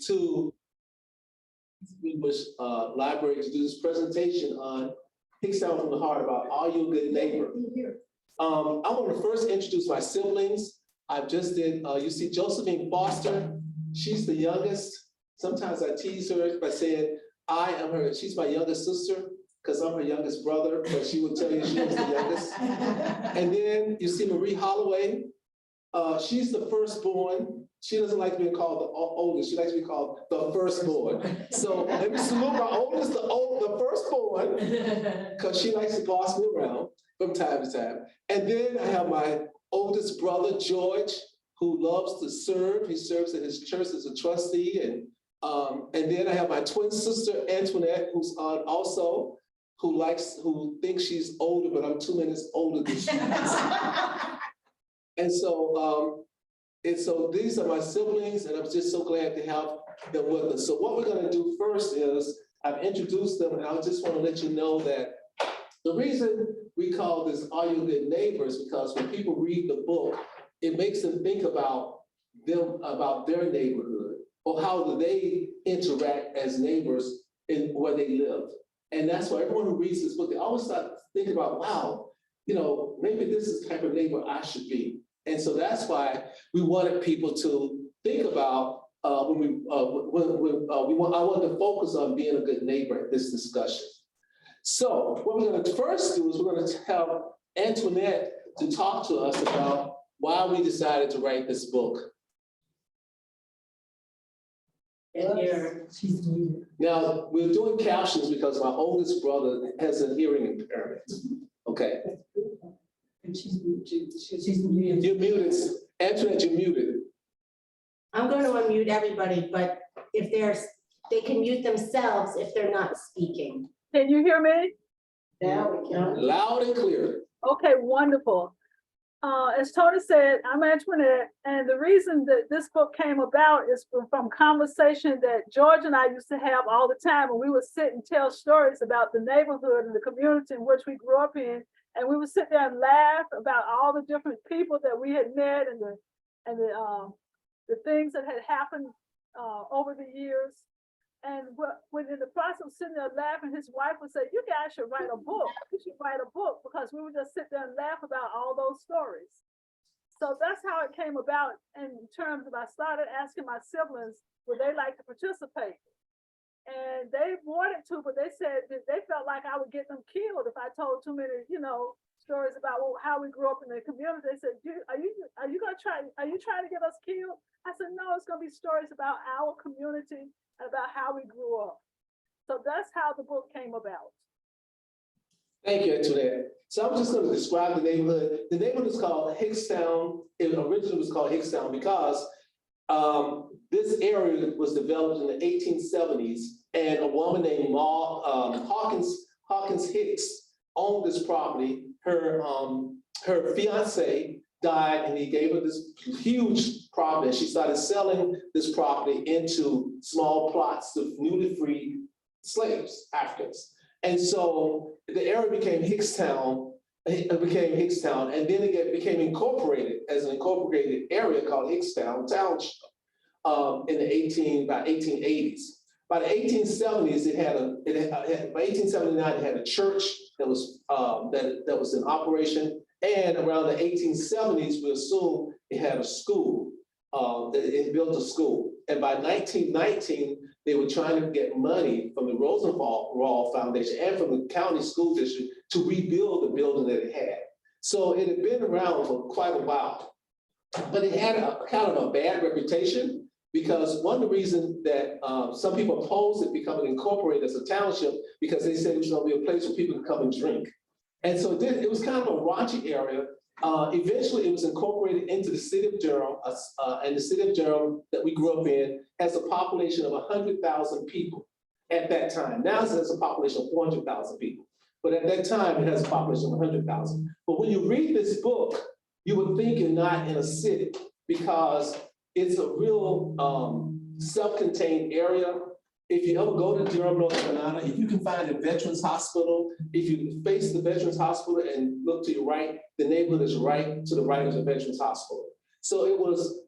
to East Greenbush Library to do this presentation on Hickstown from the Heart about Are You a Good Neighbor? I want to first introduce my siblings. I just did, you see Josephine Foster, she's the youngest. Sometimes I tease her by saying, I am her, she's my youngest sister, because I'm her youngest brother, but she would tell you she was the youngest. And then you see Marie Holloway. She's the firstborn. She doesn't like being called the oldest. She likes to be called the firstborn. So let me salute my oldest, the firstborn, because she likes to boss me around from time to time. And then I have my oldest brother, George, who loves to serve. He serves at his church as a trustee. And then I have my twin sister, Antoinette, who's on also, who thinks she's older, but I'm 2 minutes older than she is. And so these are my siblings, and I'm just so glad to have them with us. So what we're going to do first is I've introduced them, and I just want to let you know that the reason we call this Are You Good Neighbors, because when people read the book, it makes them think about them, about their neighborhood, or how do they interact as neighbors in where they live. And that's why everyone who reads this book, they always start thinking about, wow, you know, maybe this is the type of neighbor I should be. And so that's why we wanted people to think about I want to focus on being a good neighbor at this discussion. So what we're going to first do is we're going to have Antoinette to talk to us about why we decided to write this book. Now, we're doing captions because my oldest brother has a hearing impairment. Okay. And she's muted. You're muted. Antoinette, you're muted. I'm going to unmute everybody, but if they can mute themselves if they're not speaking. Can you hear me? There we go. Loud and clear. Okay, wonderful. As Tony said, I'm Antoinette, and the reason that this book came about is from conversation that George and I used to have all the time, when we would sit and tell stories about the neighborhood and the community in which we grew up in, and we would sit there and laugh about all the different people that we had met and the things that had happened over the years. And when in the process of sitting there laughing, his wife would say, "You guys should write a book. You should write a book," because we would just sit there and laugh about all those stories. So that's how it came about in terms of I started asking my siblings, would they like to participate? And they wanted to, but they said that they felt like I would get them killed if I told too many, stories about how we grew up in the community. They said, are you trying to get us killed? I said, no, it's going to be stories about our community and about how we grew up. So that's how the book came about. Thank you, Antoinette. So I'm just going to describe the neighborhood. The neighborhood is called Hickstown. It originally was called Hickstown because this area was developed in the 1870s, and a woman named Hawkins Hicks owned this property. Her fiance died, and he gave her this huge property. She started selling this property into small plots to newly freed slaves, Africans. And so the area became Hickstown. It became Hickstown, and then it became incorporated as an incorporated area called Hickstown Township in the about 1880s. By the 1870s, by 1879, it had a church that was that was in operation, and around the 1870s, we assume it had a school. It built a school, and by 1919, they were trying to get money from the Rosenthal Foundation and from the county school district to rebuild the building that it had. So it had been around for quite a while, but it had a kind of a bad reputation, because one of the reasons that some people opposed it becoming incorporated as a township, because they said it was going to be a place where people could come and drink. And so it was kind of a raunchy area. Eventually, it was incorporated into the city of Durham, and the city of Durham that we grew up in has a population of 100,000 people at that time. Now it has a population of 400,000 people, but at that time, it has a population of 100,000. But when you read this book, you would think you're not in a city, because it's a real self-contained area. If you ever go to Durham, North Carolina, if you can find a veterans hospital, if you face the veterans hospital and look to your right, the neighborhood is right to the right of the veterans hospital. So it was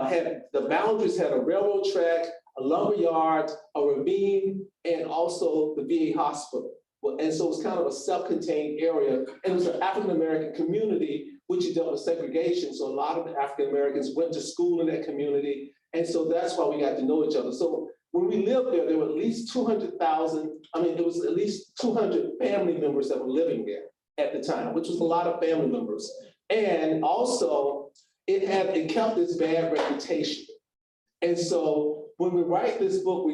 had, the boundaries had a railroad track, a lumber yard, a ravine, and also the VA hospital. Well, and so it was kind of a self-contained area, and it was an African-American community, which dealt with segregation. So a lot of the African-Americans went to school in that community. And so that's why we got to know each other. So when we lived there, there were at least 200,000, there was at least 200 family members that were living there at the time, which was a lot of family members. And also, it kept this bad reputation. And so when we write this book,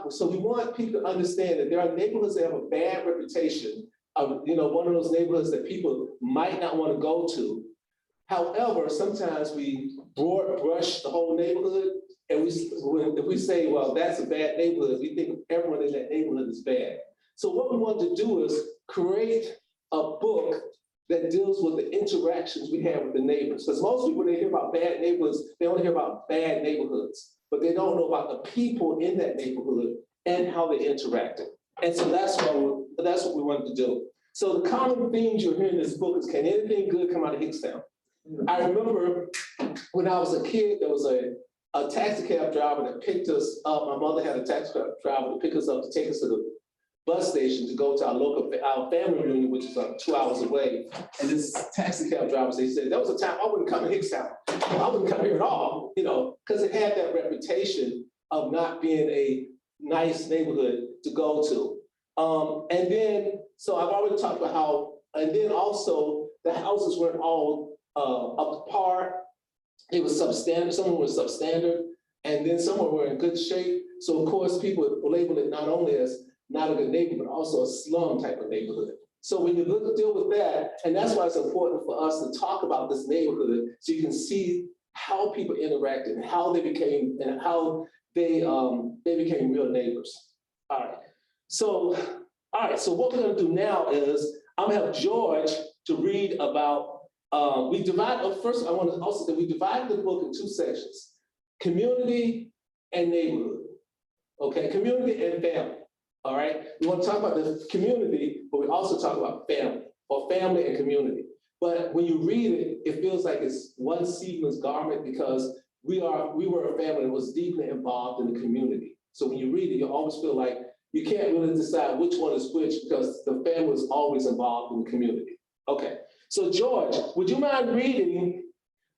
so we want people to understand that there are neighborhoods that have a bad reputation of, one of those neighborhoods that people might not want to go to. However, sometimes we broad brush the whole neighborhood, and if we say, well, that's a bad neighborhood, we think everyone in that neighborhood is bad. So what we want to do is create a book that deals with the interactions we have with the neighbors. Because most people, when they hear about bad neighborhoods, they only hear about bad neighborhoods, but they don't know about the people in that neighborhood and how they interacted. And so that's what we wanted to do. So the common themes you'll hear in this book is, can anything good come out of Hickstown? I remember when I was a kid, there was a taxi cab driver that picked us up. My mother had a taxi cab driver to pick us up to take us to the bus station to go to our family reunion, which is 2 hours away. And this taxi cab driver, he said, there was a time I wouldn't come to Hickstown. I wouldn't come here at all, because it had that reputation of not being a nice neighborhood to go to. And then, so I've already talked about how, and then also the houses weren't all up to par. They were substandard, some were substandard, and then some were in good shape. So of course, people labeled it not only as not a good neighborhood, but also a slum type of neighborhood. So when you deal with that, and that's why it's important for us to talk about this neighborhood, so you can see how people interacted and how they became real neighbors. All right. So what we're gonna do now is I'm gonna have George to read about. First, I want to also say we divided the book in two sections: community and neighborhood. Okay, community and family. All right, we want to talk about the community, but we also talk about family, or family and community. But when you read it, it feels like it's one seamless garment, because we were a family that was deeply involved in the community. So when you read it, you always feel like you can't really decide which one is which, because the family was always involved in the community. Okay, so George, would you mind reading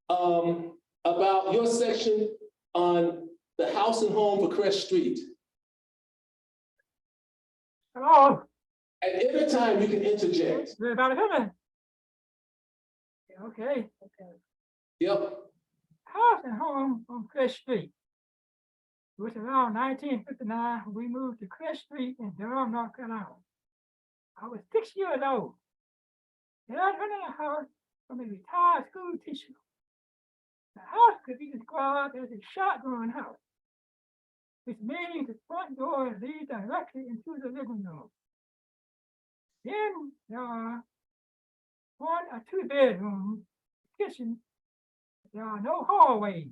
about your section on the house and home for Crest Street? Hello. At any time you can interject. Everybody hear me? Okay. Yep. House and home on Crest Street. It was around 1959 when we moved to Crest Street in Durham, North Carolina. I was 6 years old. Dad rented a house from a retired school teacher. The house could be described as a shotgun house, which means the front door leads directly into the living room. Then there are 1 or 2 bedrooms, kitchen. There are no hallways.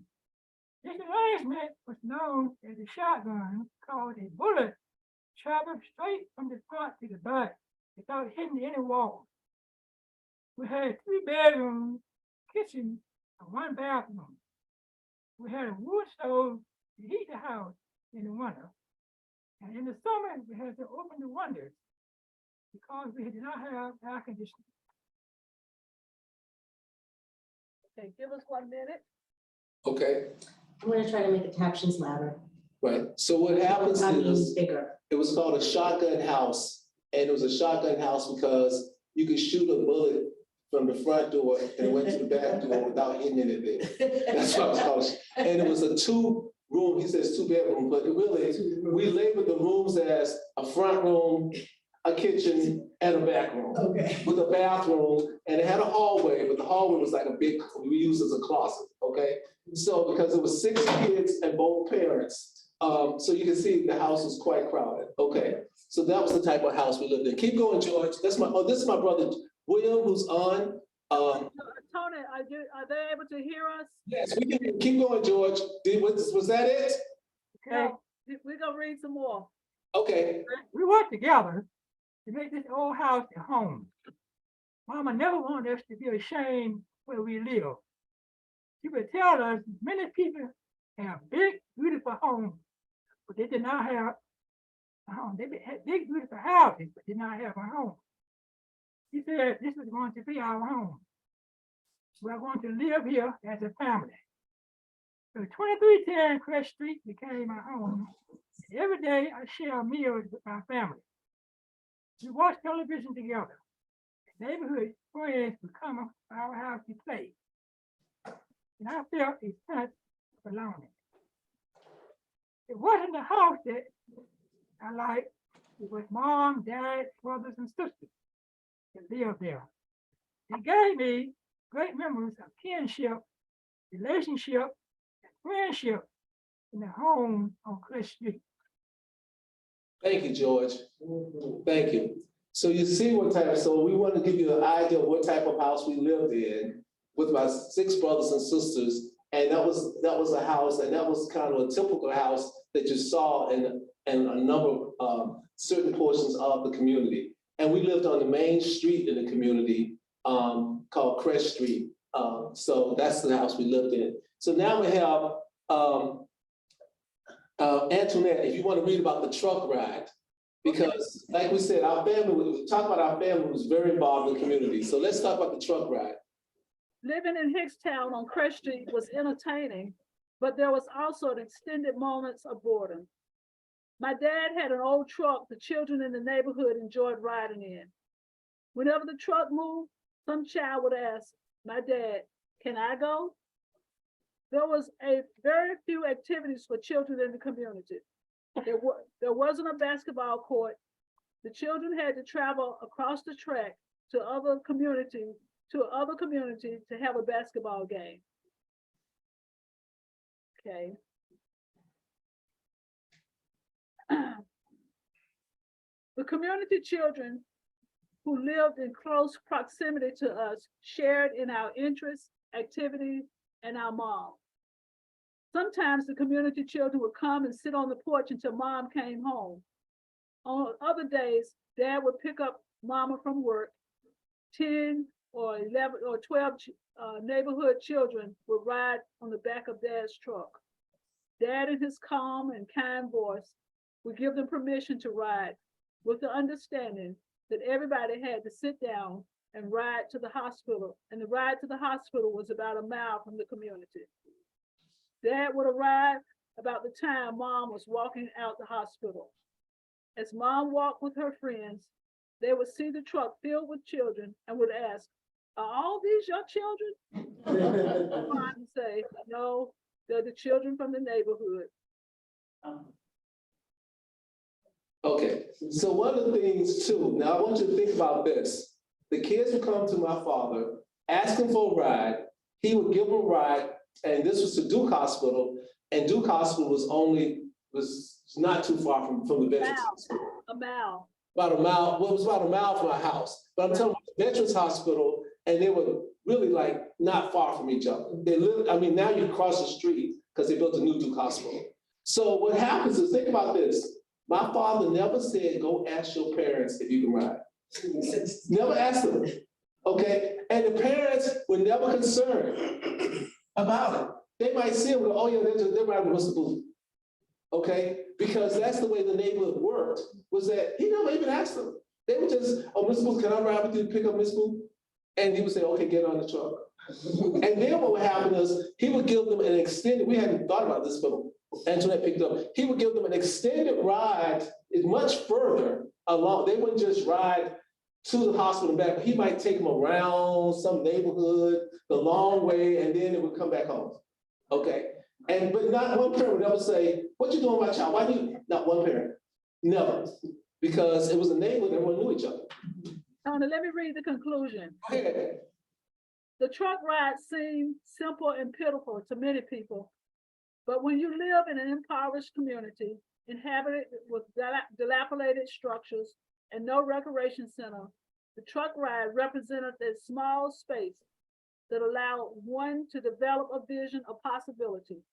This arrangement was known as a shotgun, called a bullet, traveled straight from the front to the back without hitting any wall. We had 3 bedrooms, kitchen, and 1 bathroom. We had a wood stove to heat the house in the winter. And in the summer, we had to open the windows because we did not have air conditioning. Okay, give us 1 minute. Okay. I'm gonna try to make the captions louder. Right. So what happens I mean, is, bigger. it was called a shotgun house, and it was a shotgun house because you could shoot a bullet from the front door and went to the back door without hitting anything. That's what it was called. And it was a 2-room, he says 2 bedroom, but it really, we labeled the rooms as a front room, a kitchen, and a back room. Okay. With a bathroom, and it had a hallway, but the hallway was like a big, we used as a closet, okay? So because it was 6 kids and both parents, so you can see the house was quite crowded. Okay, so that was the type of house we lived in. Keep going, George. This is my brother William, who's on. Tony, are they able to hear us? Yes, we can keep going, George. Was that it? Okay. No, we're gonna read some more. Okay. We worked together to make this old house a home. Mama never wanted us to be ashamed where we live. He would tell us many people have big, beautiful homes, but they did not have a home. They had big, beautiful houses, but did not have a home. He said, this is going to be our home. We're going to live here as a family. So 2310 Crest Street became my home. Every day I share meals with my family. We watch television together. Neighborhood friends would come to our house to play. And I felt a sense of belonging. It wasn't the house that I liked. It was mom, dad, brothers, and sisters that lived there. It gave me great memories of kinship, relationship, and friendship in the home on Crest Street. Thank you, George. Thank you. So you see what type, so we want to give you an idea of what type of house we lived in with my 6 brothers and sisters. And that was a house, and that was kind of a typical house that you saw in a number of certain portions of the community. And we lived on the main street in the community called Crest Street. So that's the house we lived in. So now we have Antoinette, if you want to read about the truck ride, because like we said, our family, we talk about our family was very involved in the community. So let's talk about the truck ride. Living in Hickstown on Crest Street was entertaining, but there was also extended moments of boredom. My dad had an old truck the children in the neighborhood enjoyed riding in. Whenever the truck moved, some child would ask, my dad, can I go? There was a very few activities for children in the community. There wasn't a basketball court. The children had to travel across the track to other communities to have a basketball game. Okay. The community children who lived in close proximity to us shared in our interests, activities, and our mom. Sometimes the community children would come and sit on the porch until mom came home. On other days, dad would pick up mama from work. 10 or 11 or 12 neighborhood children would ride on the back of dad's truck. Dad, in his calm and kind voice, would give them permission to ride, with the understanding that everybody had to sit down and ride to the hospital. And the ride to the hospital was about a mile from the community. Dad would arrive about the time mom was walking out the hospital. As mom walked with her friends, they would see the truck filled with children and would ask, are all these your children? Mom would say, no, they're the children from the neighborhood. Okay, so one of the things too, now I want you to think about this. The kids would come to my father, ask him for a ride. He would give them a ride, and this was to Duke Hospital, and Duke Hospital was not too far from the Veterans Hospital. A mile. About a mile, well, it was about a mile from our house. But I'm telling you, Veterans Hospital, and they were really like not far from each other. They lived, I mean, now you cross the street because they built a new Duke Hospital. So what happens is, think about this. My father never said, go ask your parents if you can ride. Never asked them, okay? And the parents were never concerned about it. They might see him go, oh yeah, they're riding Mr. Booth, okay? Because that's the way the neighborhood worked, was that he never even asked them. They would just, oh, Mr. Booth, can I ride with you to pick up Miss Booth? And he would say, okay, get on the truck. And then what would happen is, he would give them an extended, we hadn't thought about this, but Antoinette picked up, he would give them an extended ride, is much further along. They wouldn't just ride to the hospital and back. He might take them around some neighborhood, the long way, and then it would come back home. Okay, but not one parent would ever say, what you doing with my child? Why do you, not one parent, never. Because it was a neighborhood, everyone knew each other. Tony, let me read the conclusion. Okay. The truck ride seemed simple and pitiful to many people, but when you live in an impoverished community, inhabited with dilapidated structures and no recreation center, the truck ride represented a small space that allowed one to develop a vision of possibility.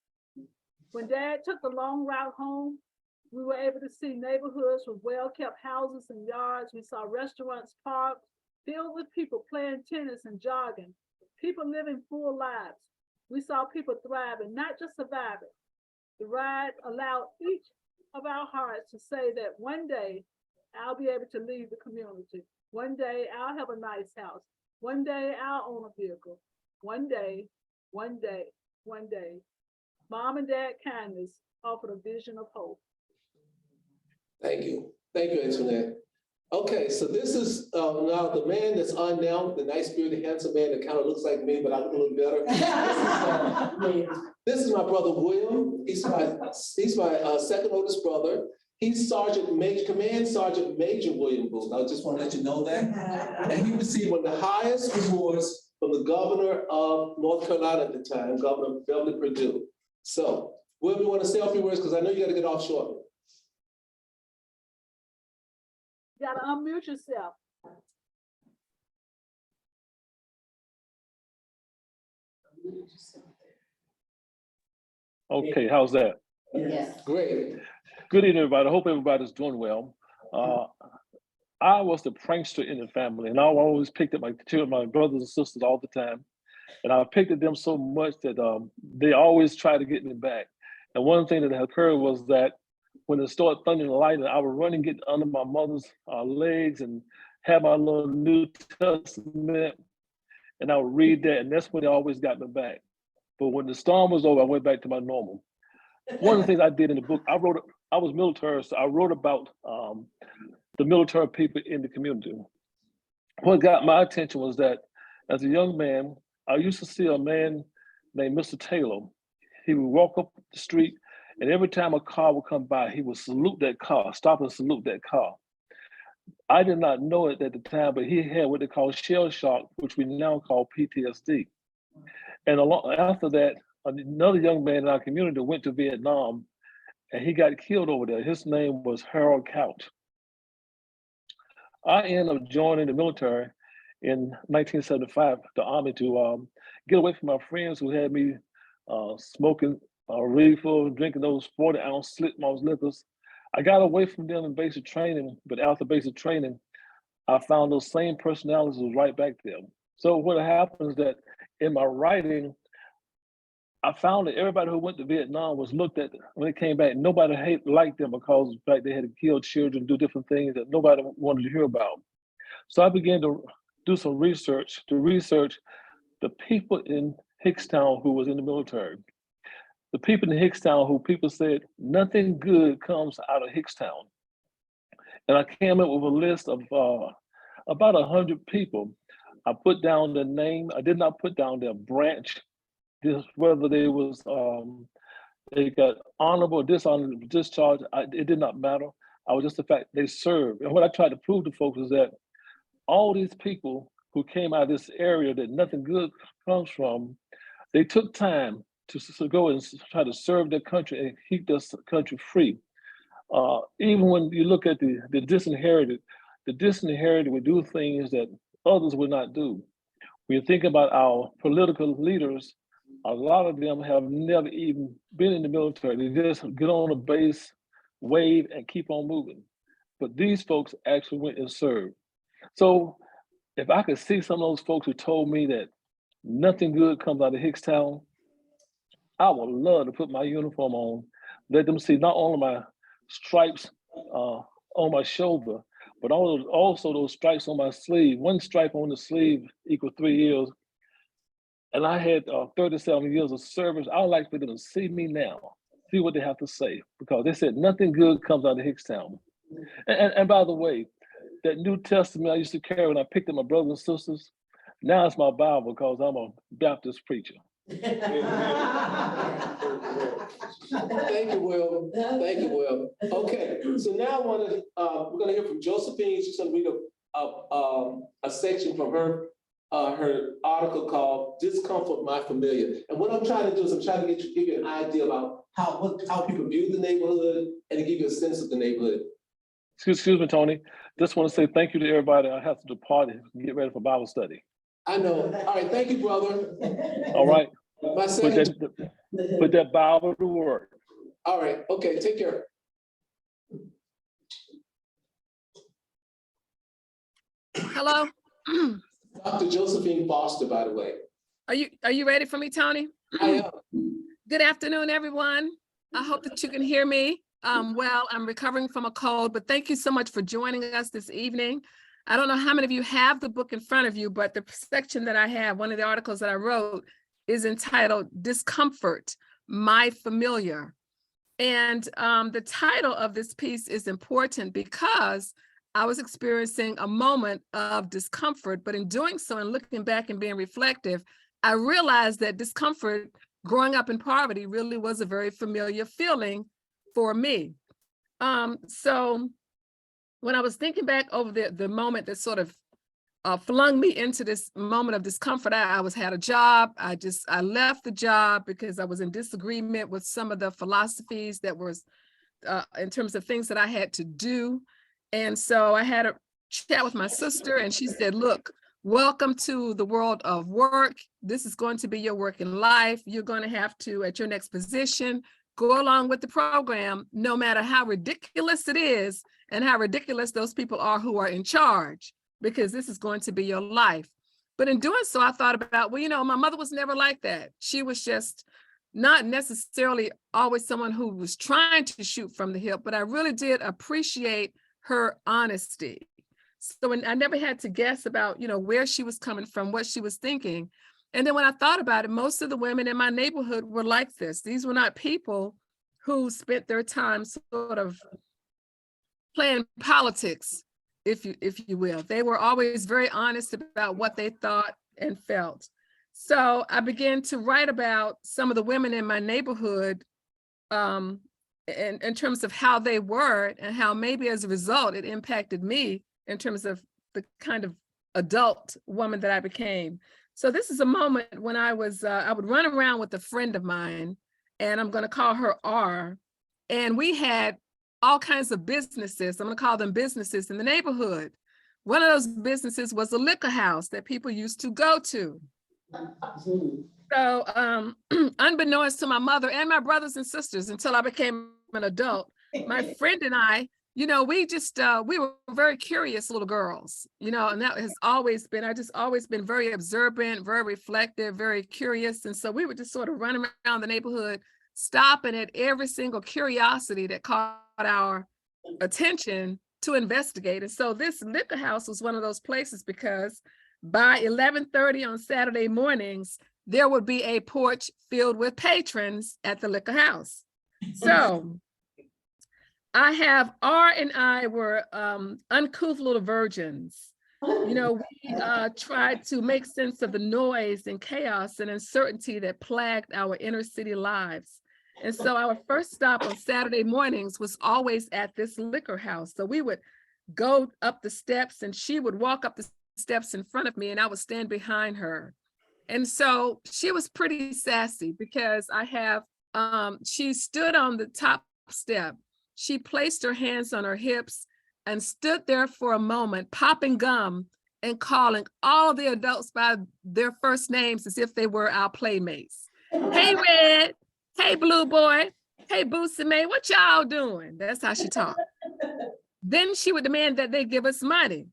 When Dad took the long route home, we were able to see neighborhoods with well-kept houses and yards. We saw restaurants, parks, filled with people playing tennis and jogging, people living full lives. We saw people thriving, not just surviving. The ride allowed each of our hearts to say that one day I'll be able to leave the community. One day I'll have a nice house. One day I'll own a vehicle. One day, one day, one day. Mom and dad kindness offered a vision of hope. Thank you. Thank you, Antoinette. Okay, so this is now the man that's on now, the nice spirited, handsome man that kind of looks like me, but I look a little better. This is my brother William. He's my second oldest brother. He's Command Sergeant Major William Booth. I just want to let you know that. And he received one of the highest awards from the governor of North Carolina at the time, Governor Beverly Perdue. So, William, you want to say a few words because I know you got to get off shortly. You gotta unmute yourself. Okay, how's that? Yes. Great. Good evening, everybody. I hope everybody's doing well. I was the prankster in the family, and I always picked at my brothers and sisters all the time. And I picked at them so much that they always try to get me back. And one thing that occurred was that when it started thundering and lightning, I would run and get under my mother's legs and have my little New Testament, and I would read that, and that's when they always got me back. But when the storm was over, I went back to my normal. One of the things I did in the book, I was military, so I wrote about the military people in the community. What got my attention was that as a young man, I used to see a man named Mr. Taylor. He would walk up the street, and every time a car would come by, he would salute that car, stop and salute that car. I did not know it at the time, but he had what they call shell shock, which we now call PTSD. And after that, another young man in our community went to Vietnam, and he got killed over there. His name was Harold Couch. I ended up joining the military in 1975, the Army, to get away from my friends who had me smoking reefer, drinking those 40-ounce slip malt liquors. I got away from them in basic training, but after basic training, I found those same personalities was right back there. So what happened is that in my writing, I found that everybody who went to Vietnam was looked at when they came back. Nobody liked them because they had to kill children, do different things that nobody wanted to hear about. So I began to do some research the people in Hickstown who was in the military. The people in Hickstown who people said nothing good comes out of Hickstown. And I came up with a list of about 100 people. I put down their name. I did not put down their branch, whether they was they got honorable or dishonorable discharge. It did not matter. I was just the fact they served. And what I tried to prove to folks is that all these people who came out of this area that nothing good comes from, they took time to go and try to serve their country and keep this country free. Even when you look at the disinherited would do things that others would not do. When you think about our political leaders, a lot of them have never even been in the military. They just get on a base, wave, and keep on moving. But these folks actually went and served. So if I could see some of those folks who told me that nothing good comes out of Hickstown, I would love to put my uniform on, let them see not only my stripes on my shoulder, but also those stripes on my sleeve. One stripe on the sleeve equals 3 years. And I had 37 years of service. I would like for them to see me now, see what they have to say, because they said nothing good comes out of Hickstown. And by the way, that New Testament I used to carry when I picked up my brothers and sisters, now it's my Bible because I'm a Baptist preacher. Thank you, Will. Thank you, Will. Okay, so now we're going to hear from Josephine. She's going to read a section from her article called "Discomfort My Familiar." And what I'm trying to do is I'm trying to give you an idea about how people view the neighborhood and to give you a sense of the neighborhood. Excuse me, Tony. Just want to say thank you to everybody. I have to depart and get ready for Bible study. I know. All right, thank you, brother. All right. My second. Put that Bible to work. All right. Okay. Take care. Hello. Dr. Josephine Foster, by the way. Are you ready for me, Tony? I am. Good afternoon, everyone. I hope that you can hear me. Well, I'm recovering from a cold, but thank you so much for joining us this evening. I don't know how many of you have the book in front of you, but the section that I have, one of the articles that I wrote is entitled Discomfort, My Familiar. And the title of this piece is important because I was experiencing a moment of discomfort, but in doing so and looking back and being reflective, I realized that discomfort growing up in poverty really was a very familiar feeling for me. So when I was thinking back over the moment that sort of flung me into this moment of discomfort, I had a job. I left the job because I was in disagreement with some of the philosophies that was in terms of things that I had to do. And so I had a chat with my sister and she said, look, welcome to the world of work. This is going to be your working life. You're going to have to, at your next position, go along with the program, no matter how ridiculous it is and how ridiculous those people are who are in charge, because this is going to be your life. But in doing so, I thought about, well, you know, my mother was never like that. She was just not necessarily always someone who was trying to shoot from the hip, but I really did appreciate her honesty. So I never had to guess about, you know, where she was coming from, what she was thinking. And then when I thought about it, most of the women in my neighborhood were like this. These were not people who spent their time sort of playing politics, if you will. They were always very honest about what they thought and felt. So I began to write about some of the women in my neighborhood in terms of how they were and how maybe as a result it impacted me in terms of the kind of adult woman that I became. So this is a moment when I would run around with a friend of mine, and I'm going to call her R, and we had all kinds of businesses. I'm going to call them businesses in the neighborhood. One of those businesses was a liquor house that people used to go to. So unbeknownst to my mother and my brothers and sisters until I became an adult, my friend and I, you know, we were very curious little girls, you know, and that has always been, I've just always been very observant, very reflective, very curious. And so we would just sort of run around the neighborhood, stopping at every single curiosity that caught our attention to investigate. And so this liquor house was one of those places because by 11:30 on Saturday mornings, there would be a porch filled with patrons at the liquor house. So R and I were uncouth little virgins. You know, we tried to make sense of the noise and chaos and uncertainty that plagued our inner city lives. And so our first stop on Saturday mornings was always at this liquor house. So we would go up the steps and she would walk up the steps in front of me and I would stand behind her. And so she was pretty sassy because she stood on the top step. She placed her hands on her hips and stood there for a moment, popping gum and calling all the adults by their first names as if they were our playmates. Hey, Red. Hey, Blue Boy. Hey, Boosie May. What y'all doing? That's how she talked. Then she would demand that they give us money.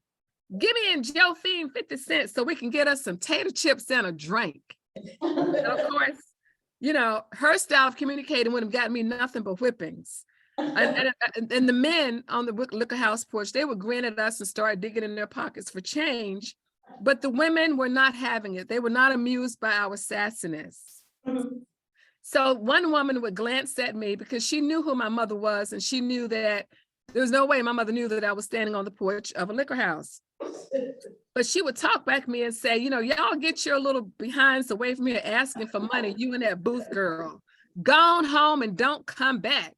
Give me and Joe Fiend 50 cents so we can get us some tater chips and a drink. And of course, you know, her style of communicating would have gotten me nothing but whippings. And the men on the liquor house porch, they would grin at us and start digging in their pockets for change. But the women were not having it. They were not amused by our sassiness. Mm-hmm. So one woman would glance at me because she knew who my mother was, and she knew that there was no way my mother knew that I was standing on the porch of a liquor house. But she would talk back to me and say, you know, y'all get your little behinds away from here asking for money, you and that booth girl. Go on home and don't come back.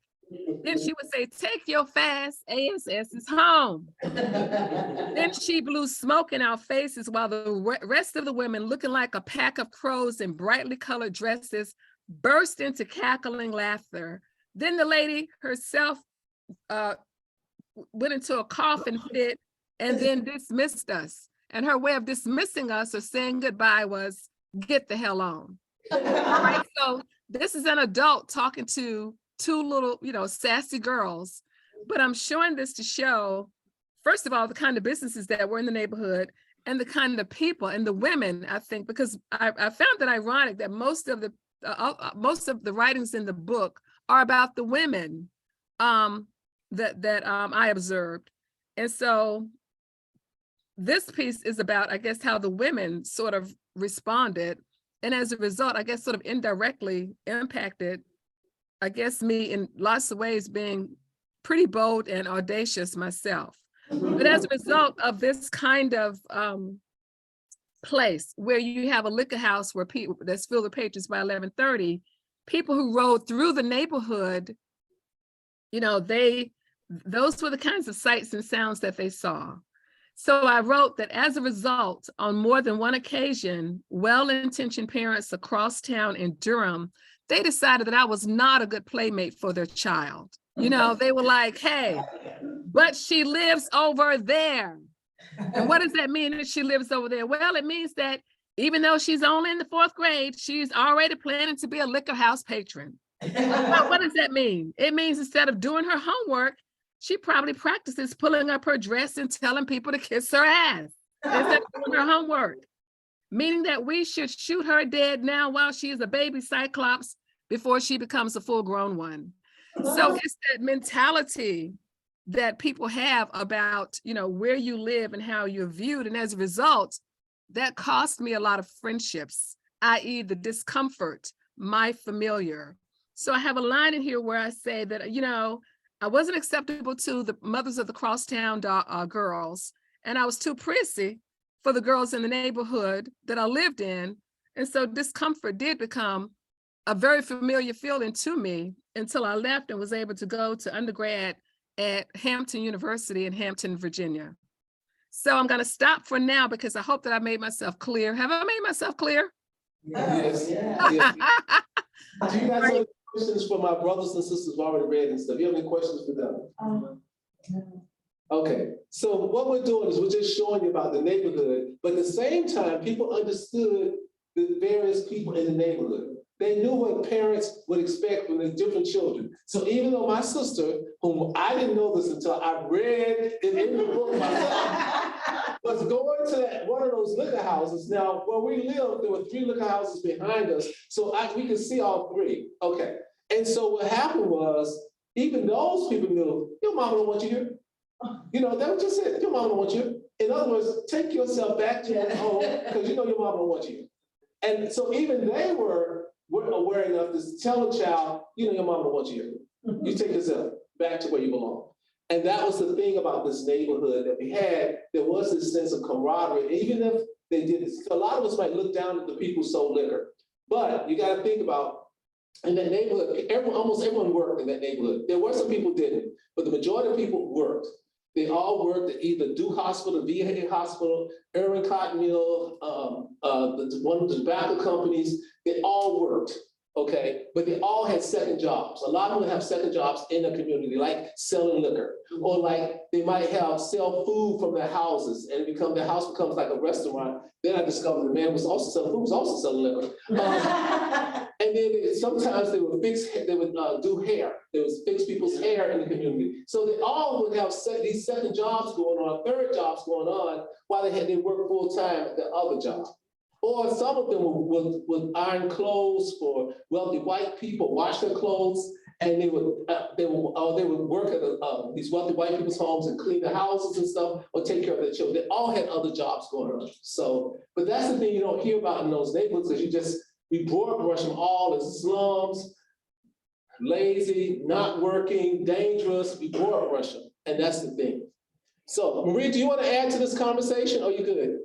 Then she would say, take your fast asses home. Then she blew smoke in our faces while the rest of the women, looking like a pack of crows in brightly colored dresses, burst into cackling laughter. Then the lady herself went into a coughing fit and then dismissed us. And her way of dismissing us or saying goodbye was, get the hell on. All right, so this is an adult talking to two little, you know, sassy girls, but I'm showing this to show, first of all, the kind of businesses that were in the neighborhood and the kind of people and the women, I think, because I found it ironic that most of the most of the writings in the book are about the women that I observed. And so this piece is about, I guess, how the women sort of responded. And as a result, I guess, sort of indirectly impacted, I guess, me in lots of ways, being pretty bold and audacious myself. But as a result of this kind of place where you have a liquor house where people that's filled with patrons by 11:30, people who rode through the neighborhood, you know, those were the kinds of sights and sounds that they saw. So I wrote that as a result, on more than one occasion, well-intentioned parents across town in Durham, they decided that I was not a good playmate for their child. You know, they were like, hey, but she lives over there. And what does that mean that she lives over there? Well, it means that even though she's only in the 4th grade, she's already planning to be a liquor house patron. Well, what does that mean? It means instead of doing her homework, she probably practices pulling up her dress and telling people to kiss her ass instead of doing her homework. Meaning that we should shoot her dead now while she is a baby cyclops before she becomes a full-grown one. So it's that mentality that people have about, you know, where you live and how you're viewed. And as a result, that cost me a lot of friendships, i.e. the discomfort, my familiar. So I have a line in here where I say that, you know, I wasn't acceptable to the mothers of the crosstown girls, and I was too prissy for the girls in the neighborhood that I lived in. And so discomfort did become a very familiar feeling to me until I left and was able to go to undergrad at Hampton University in Hampton, Virginia. So I'm going to stop for now because I hope that I made myself clear. Have I made myself clear? Yes. Yes. Do you guys have any questions for my brothers and sisters who already read and stuff? You have any questions for them? Okay, so what we're doing is we're just showing you about the neighborhood, but at the same time, people understood the various people in the neighborhood. They knew what parents would expect from the different children. So even though my sister, whom I didn't know this until I read it in the book myself, was going to one of those liquor houses. Now, where we lived, there were 3 liquor houses behind us, so we could see all 3. Okay, and so what happened was, even those people knew, your mama don't want you here. You know, they would just say, your mama don't want you. In other words, take yourself back to your home because you know your mama don't want you. And so even they were aware enough to tell a child, you know, your mama don't want you here. You take yourself back to where you belong. And that was the thing about this neighborhood that we had. There was this sense of camaraderie. And even if they did this, a lot of us might look down at the people who sold liquor. But you got to think about, in that neighborhood, almost everyone worked in that neighborhood. There were some people who didn't, but the majority of people worked. They all worked at either Duke Hospital, VA Hospital, Irving Cotton Mill, one of the tobacco companies. They all worked, okay? But they all had second jobs. A lot of them have second jobs in the community, like selling liquor, or like they might sell food from their houses, and their house becomes like a restaurant. Then I discovered the man was also selling food, was also selling liquor. And then sometimes they would do hair. They would fix people's hair in the community. So they all would have these second jobs going on, third jobs going on, while they work full time at their other job. Or some of them would iron clothes for wealthy white people, wash their clothes, and they would work at these wealthy white people's homes and clean the houses and stuff, or take care of their children. They all had other jobs going on. So, but that's the thing you don't hear about in those neighborhoods, because we broad brush them all as slums, lazy, not working, dangerous. We broad brush them, and that's the thing. So, Marie, do you want to add to this conversation, or are you good?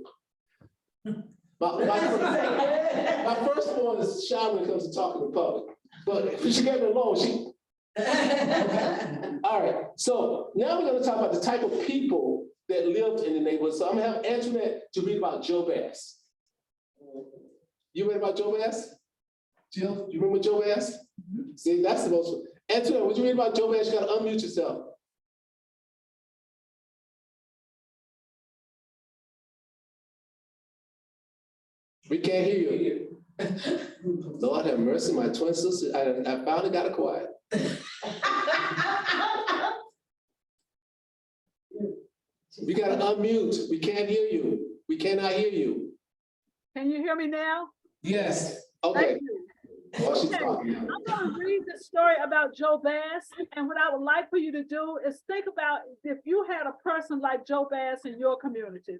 My firstborn is shy when it comes to talking in public, but if she gave me alone, All right, so now we're going to talk about the type of people that lived in the neighborhood. So I'm going to have Antoinette to read about Joe Bass. You read about Joe Bass? Jill, you remember Joe Bass? See, that's the most. Antoinette, would you read about Joe Bass? You got to unmute yourself. We can't hear you. Lord have mercy, my twin sister. I finally got it quiet. We got to unmute. We can't hear you. We cannot hear you. Can you hear me now? Yes. Okay. Thank you. While she's Okay, talking. I'm gonna read the story about Joe Bass, and what I would like for you to do is think about if you had a person like Joe Bass in your community.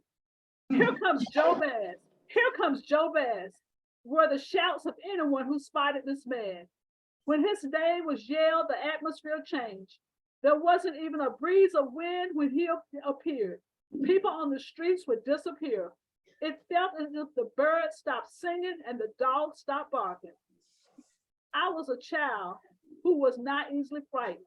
Here comes Joe Bass. Here comes Joe Bass, were the shouts of anyone who spotted this man. When his name was yelled, the atmosphere changed. There wasn't even a breeze of wind when he appeared. People on the streets would disappear. It felt as if the birds stopped singing and the dogs stopped barking. I was a child who was not easily frightened.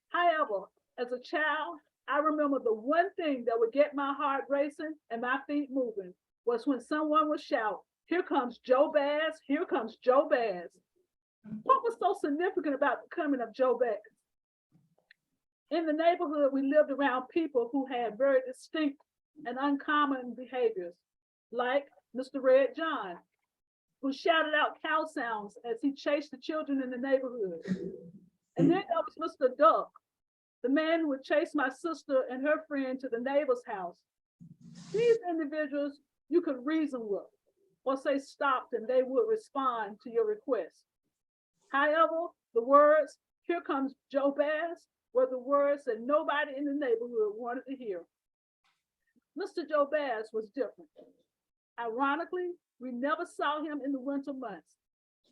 However, as a child, I remember the one thing that would get my heart racing and my feet moving was when someone would shout, "Here comes Joe Bass, here comes Joe Bass." What was so significant about the coming of Joe Bass? In the neighborhood, we lived around people who had very distinct and uncommon behaviors, like Mr. Red John, who shouted out cow sounds as he chased the children in the neighborhood. And then there was Mr. Duck, the man who would chase my sister and her friend to the neighbor's house. These individuals you could reason with or say stop and they would respond to your request. However, the words, "Here comes Joe Bass," were the words that nobody in the neighborhood wanted to hear. Mr. Joe Bass was different. Ironically, we never saw him in the winter months.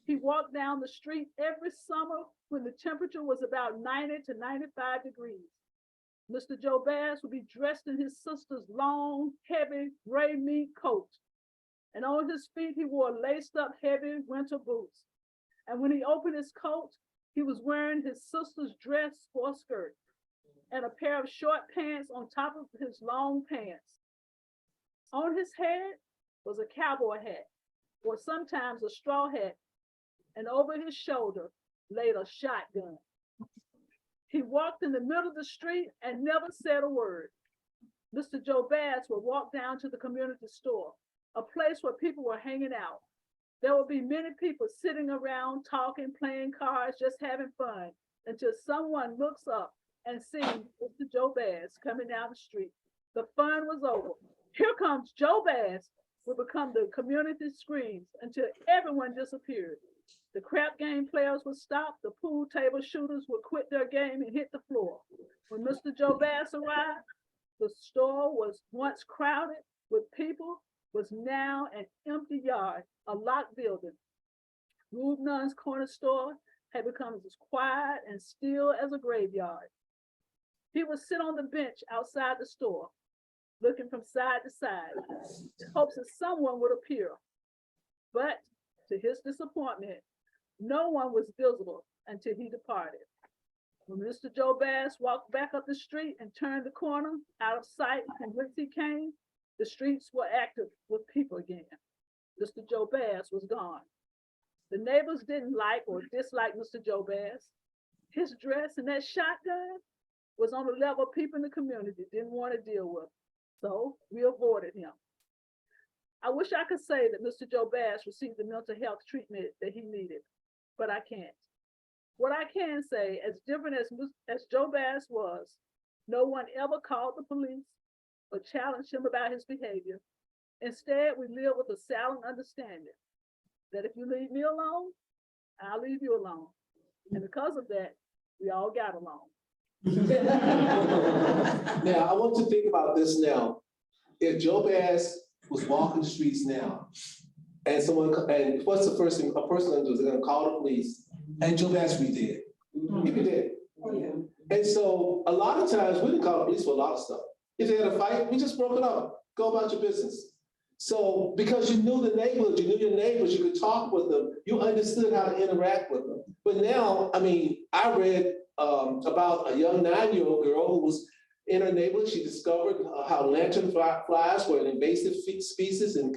He walked down the street every summer when the temperature was about 90 to 95 degrees. Mr. Joe Bass would be dressed in his sister's long, heavy gray meat coat. And on his feet, he wore laced up heavy winter boots. And when he opened his coat, he was wearing his sister's dress for a skirt and a pair of short pants on top of his long pants. On his head was a cowboy hat, or sometimes a straw hat, and over his shoulder laid a shotgun. He walked in the middle of the street and never said a word. Mr. Joe Bass would walk down to the community store, a place where people were hanging out. There would be many people sitting around, talking, playing cards, just having fun, until someone looks up and sees Mr. Joe Bass coming down the street. The fun was over. "Here comes Joe Bass" would become the community screams until everyone disappeared. The crap game players would stop, the pool table shooters would quit their game and hit the floor. When Mr. Joe Bass arrived, the store was once crowded with people, was now an empty yard, a locked building. Rube Nunn's corner store had become as quiet and still as a graveyard. He would sit on the bench outside the store, looking from side to side, in hopes that someone would appear. But to his disappointment, no one was visible until he departed. When Mr. Joe Bass walked back up the street and turned the corner out of sight from whence he came, the streets were active with people again. Mr. Joe Bass was gone. The neighbors didn't like or dislike Mr. Joe Bass. His dress and that shotgun was on a level people in the community didn't want to deal with. So we avoided him. I wish I could say that Mr. Joe Bass received the mental health treatment that he needed, but I can't. What I can say, as different as Joe Bass was, no one ever called the police or challenged him about his behavior. Instead, we live with a silent understanding that if you leave me alone, I'll leave you alone. And because of that, we all got along. Now, I want you to think about this now. If Joe Bass was walking the streets now, and what's the first thing a person gonna do? They're gonna call the police, and Joe Bass would be dead. He'd be dead. And so a lot of times we didn't call the police for a lot of stuff. If they had a fight, we just broke it up. Go about your business. So because you knew the neighborhood, you knew your neighbors, you could talk with them, you understood how to interact with them. But now, I mean, I read about a young 9-year-old girl who was in her neighborhood. She discovered how lanternflies were an invasive species in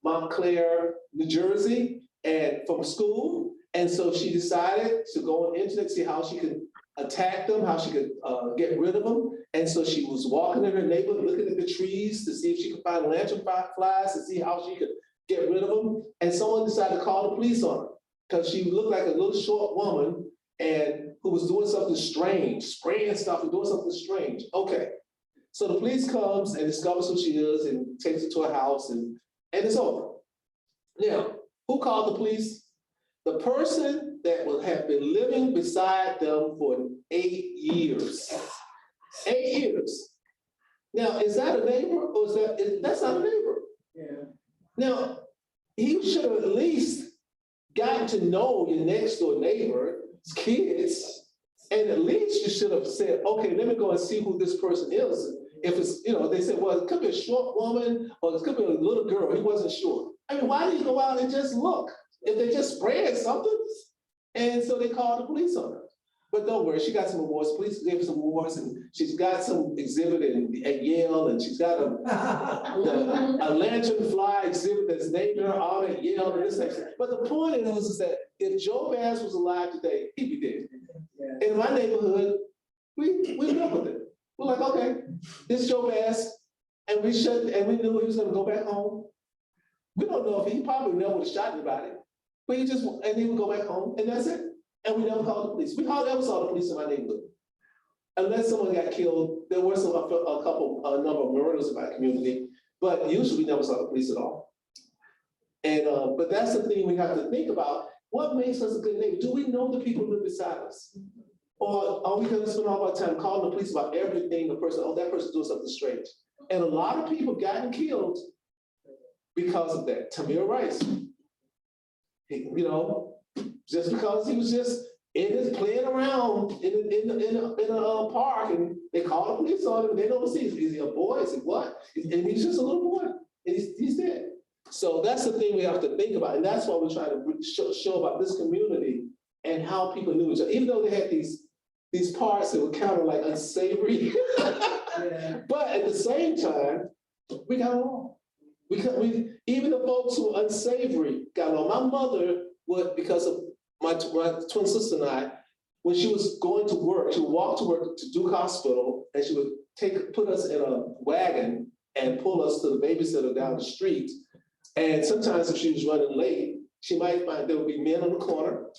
Montclair, New Jersey, and from school. And so she decided to go on the internet, see how she could attack them, how she could get rid of them. And so she was walking in her neighborhood, looking at the trees to see if she could find lanternflies, to see how she could get rid of them. And someone decided to call the police on her because she looked like a little short woman and who was doing something strange, spraying stuff and doing something strange. Okay, so the police comes and discovers who she is and takes her to her house and it's over. Now, Who called the police? The person that will have been living beside them for 8 years. 8 years. Now, is that a neighbor or that's not a neighbor? Yeah. Now, he should have at least gotten to know your next door neighbor's kids. And at least you should have said, okay, let me go and see who this person is. If it's, they said, well, it could be a short woman or it could be a little girl. He wasn't sure. I mean, why do you go out and just look? If they just spread something? And so they called the police on her. But don't worry, she got some awards. Police gave her some awards, and she's got some exhibit at Yale, and she's got a lanternfly exhibit that's named her all at Yale and this section. But the point is that if Joe Bass was alive today, he'd be dead. Yeah. In my neighborhood, we live with it. We're like, okay, this is Joe Bass, and we knew he was gonna go back home. We don't know if he probably never would have shot anybody, but he would go back home, and that's it. And we never called the police. We hardly ever saw the police in my neighborhood. Unless someone got killed, there were a number of murders in my community, but usually we never saw the police at all. And, but that's the thing we have to think about. What makes us a good neighbor? Do we know the people who live beside us? Or are we gonna spend all our time calling the police about everything that person's doing something strange? And a lot of people gotten killed because of that. Tamir Rice, just because he was just playing around in a park, and they called the police on him, and they don't see, is he a boy? Is he what? And he's just a little boy, and he's dead. So that's the thing we have to think about, and that's why we're trying to show about this community and how people knew each other, even though they had these parts that were kind of like unsavory. Yeah. But at the same time, we got along. Even the folks who were unsavory got along. My mother would, because of my twin sister and I, when she was going to work, she would walk to work to Duke Hospital, and she would put us in a wagon and pull us to the babysitter down the street. And sometimes if she was running late, she might find there would be men on the corner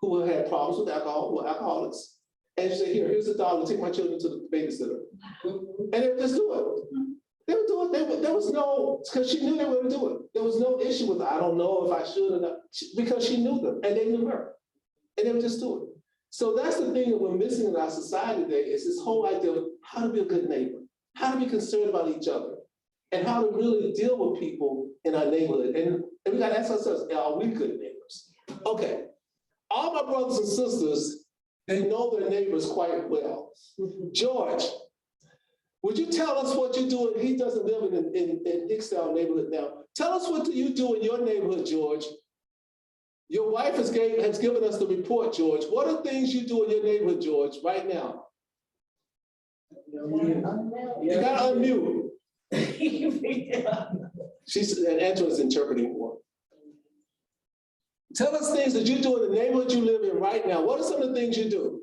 who had problems with alcohol, who were alcoholics. And she said, here's $1, take my children to the babysitter. And they would just do it. They would do it. There was no, because she knew they were going to do it. There was no issue with, I don't know if I should or not, because she knew them and they knew her. And they would just do it. So that's the thing that we're missing in our society today, is this whole idea of how to be a good neighbor, how to be concerned about each other, and how to really deal with people in our neighborhood. And we got to ask ourselves, are we good neighbors? Okay, all my brothers and sisters, they know their neighbors quite well. George, would you tell us what you do? He doesn't live in Hickstown neighborhood now. Tell us what do you do in your neighborhood, George? Your wife has given us the report, George. What are things you do in your neighborhood, George, right now? You gotta unmute. Angela's interpreting for her. Tell us things that you do in the neighborhood you live in right now. What are some of the things you do?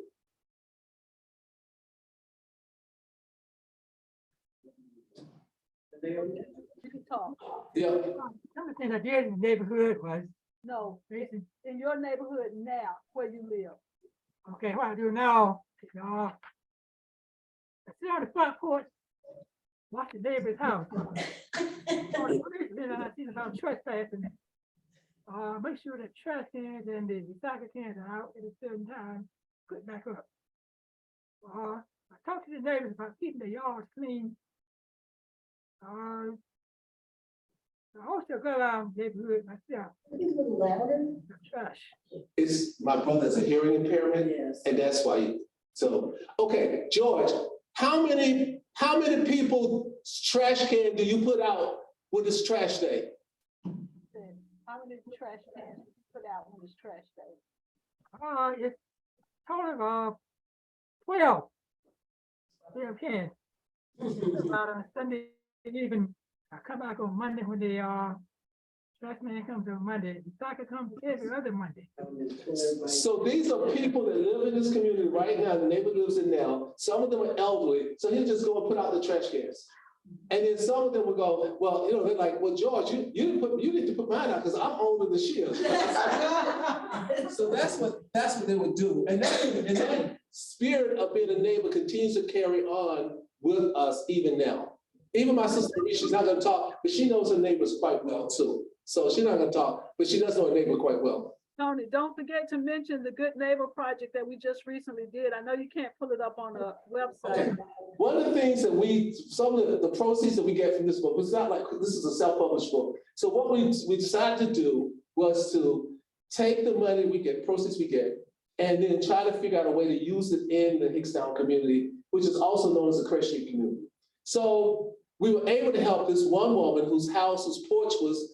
You can talk. Yeah. Some of the things I did in the neighborhood was, No, basically, in your neighborhood now, where you live. okay, what I do now, I sit on the front porch, watch the neighbor's house. Then I see about trespassing. Make sure that trash cans and the recycle cans are out at a certain time, put back up. I talk to the neighbors about keeping their yards clean. I also go around the neighborhood myself. The trash. It's my brother's a hearing impairment, Yes. and that's why. So, okay, George, how many people's trash can do you put out with this trash day? How many trash cans you put out on this trash day? It's total of 12 cans. About on Sunday evening, I come back on Monday when the trash man comes on Monday. The soccer comes every other Monday. So these are people that live in this community right now, the neighborhood lives in now. Some of them are elderly, so he'll just go and put out the trash cans. And then some of them will go, well, they're like, well, George, you need to put mine out because I'm older than she is. So that's what they would do. And that spirit of being a neighbor continues to carry on with us even now. Even my sister, she's not gonna talk, but she knows her neighbors quite well too. So she's not gonna talk, but she does know her neighbor quite well. Tony, don't forget to mention the Good Neighbor Project that we just recently did. I know you can't pull it up on the Okay. website. One of the things that some of the proceeds that we get from this book, it's not like this is a self-published book. So what we decided to do was to take the money we get, proceeds we get, and then try to figure out a way to use it in the Hickstown community, which is also known as the Crest Street community. So we were able to help this one woman whose porch was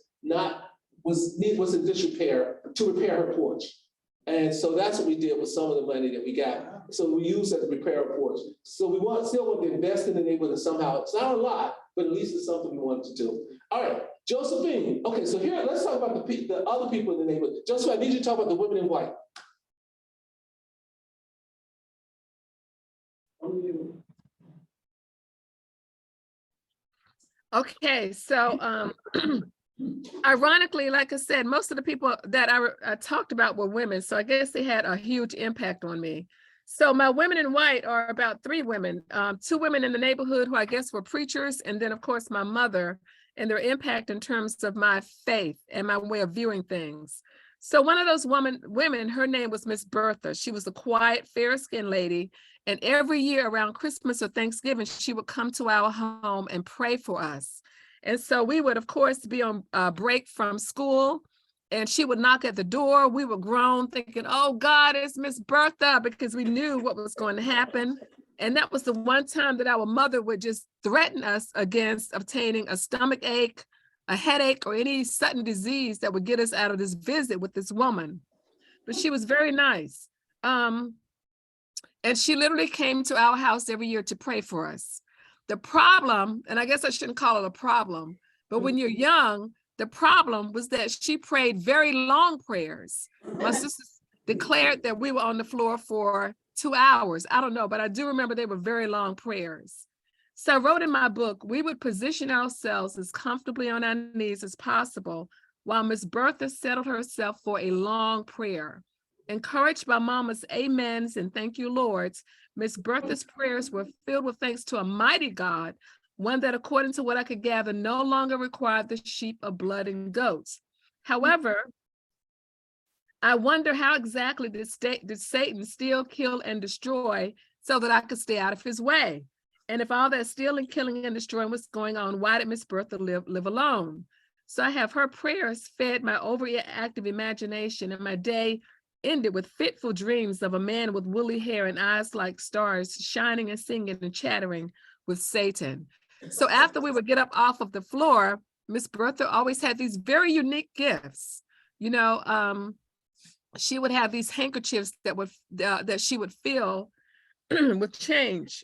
in disrepair, to repair her porch. And so that's what we did with some of the money that we got. So we used that to repair a porch. So we still want to invest in the neighborhood somehow. It's not a lot, but at least it's something we wanted to do. All right, Josephine. Okay, so here, let's talk about the other people in the neighborhood. Josephine, I need you to talk about the women in white. Okay, so ironically, like I said, most of the people that I talked about were women, so I guess they had a huge impact on me. So my women in white are about 3 women, 2 women in the neighborhood who I guess were preachers, and then of course my mother, and their impact in terms of my faith and my way of viewing things. So one of those women, her name was Miss Bertha. She was a quiet, fair-skinned lady, and every year around Christmas or Thanksgiving, she would come to our home and pray for us. And so we would, of course, be on break from school, and she would knock at the door. We were grown thinking, oh God, it's Miss Bertha, because we knew what was going to happen. And that was the one time that our mother would just threaten us against obtaining a stomach ache, a headache, or any sudden disease that would get us out of this visit with this woman. But she was very nice. And she literally came to our house every year to pray for us. The problem, and I guess I shouldn't call it a problem, but when you're young, the problem was that she prayed very long prayers. My sisters declared that we were on the floor for 2 hours. I don't know, but I do remember they were very long prayers. So I wrote in my book, we would position ourselves as comfortably on our knees as possible while Miss Bertha settled herself for a long prayer. Encouraged by Mama's amens and thank you, Lords, Miss Bertha's prayers were filled with thanks to a mighty God, one that, according to what I could gather, no longer required the sheep of blood and goats. However, I wonder how exactly did Satan steal, kill, and destroy so that I could stay out of his way? And if all that stealing, killing, and destroying was going on, why did Miss Bertha live alone? So I have her prayers fed my overactive imagination, and my day ended with fitful dreams of a man with woolly hair and eyes like stars, shining and singing and chattering with Satan. So after we would get up off of the floor, Miss Bertha always had these very unique gifts. You know, she would have these handkerchiefs that she would fill with change.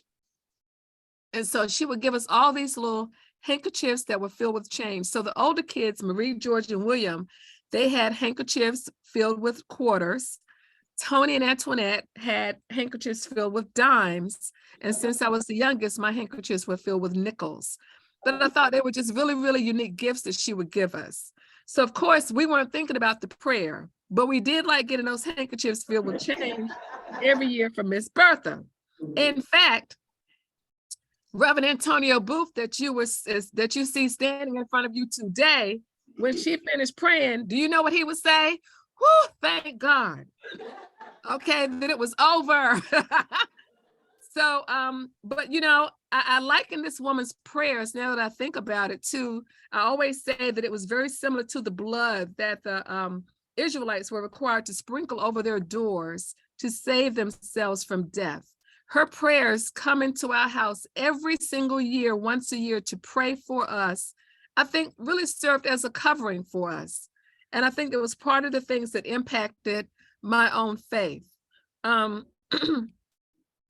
And so she would give us all these little handkerchiefs that were filled with change. So the older kids, Marie, George, and William, they had handkerchiefs filled with quarters. Tony and Antoinette had handkerchiefs filled with dimes. And since I was the youngest, my handkerchiefs were filled with nickels. But I thought they were just really, really unique gifts that she would give us. So of course, we weren't thinking about the prayer, but we did like getting those handkerchiefs filled with change every year from Miss Bertha. In fact, Reverend Antonio Booth that you see standing in front of you today, when she finished praying, do you know what he would say? Whew, thank God. Okay, that it was over. So, but you know, I liken this woman's prayers, now that I think about it too. I always say that it was very similar to the blood that the Israelites were required to sprinkle over their doors to save themselves from death. Her prayers come into our house every single year, once a year, to pray for us, I think really served as a covering for us. And I think it was part of the things that impacted my own faith.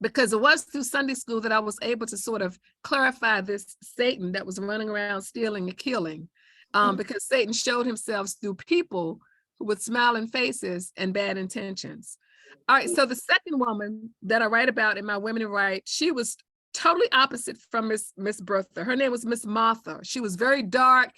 Because it was through Sunday school that I was able to sort of clarify this Satan that was running around stealing and killing, because Satan showed himself through people with smiling faces and bad intentions. All right, so the second woman that I write about in my Women in Right, she was totally opposite from Miss Bertha. Her name was Miss Martha. She was very dark.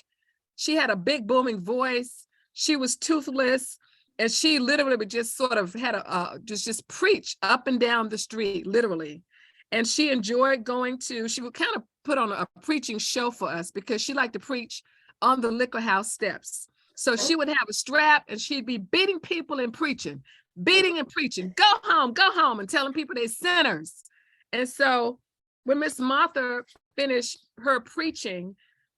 She had a big booming voice. She was toothless. And she literally would just sort of had just preach up and down the street, literally. And she enjoyed she would kind of put on a preaching show for us because she liked to preach on the liquor house steps. So she would have a strap and she'd be beating people and preaching, beating and preaching, go home, and telling people they're sinners. And so when Miss Martha finished her preaching,